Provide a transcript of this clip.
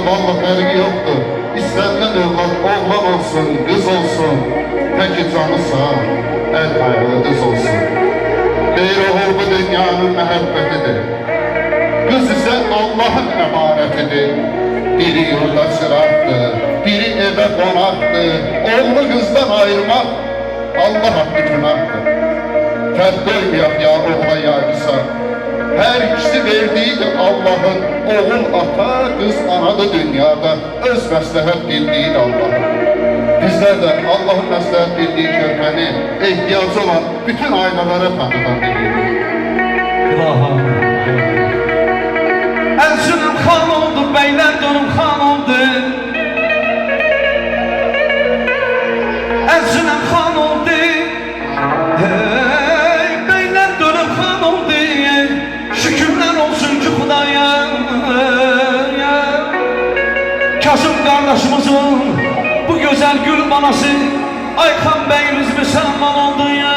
valla fərqi yoxdur. İstənilən övlad oğlan olsun, qız olsun, təki canı sağ, əl ayağı düz olsun. Deyir oğul bu dünyanın məhəbbətidir, qız isə Allahın əmanətidir. Biri yurda çıraqdır, biri evə qonaqdır, oğlu qızdan ayırmaq Allah haqqı günahdır. Fərq qoymayaq ya oğla ya qısa, hər ikisi verdiyidir Allahın. Oğul ata, qız anadır dünyada, öz məsləhət bildiyidir Allahın. Bizlər də Allahın məsləhət bildiyi körpəni ehtiyacı olan bütün ailələrə tanıdan bilirik. Əzünüm xan oldu, beylər dönüm xan oldu. Əzünüm xan oldu, beylər dönüm xan oldu. Şükürlər olsun ki Xudaya. Kasım qardaşımızın bu gözəl gül balası Ayxan bəyimiz müsəlman oldu ya.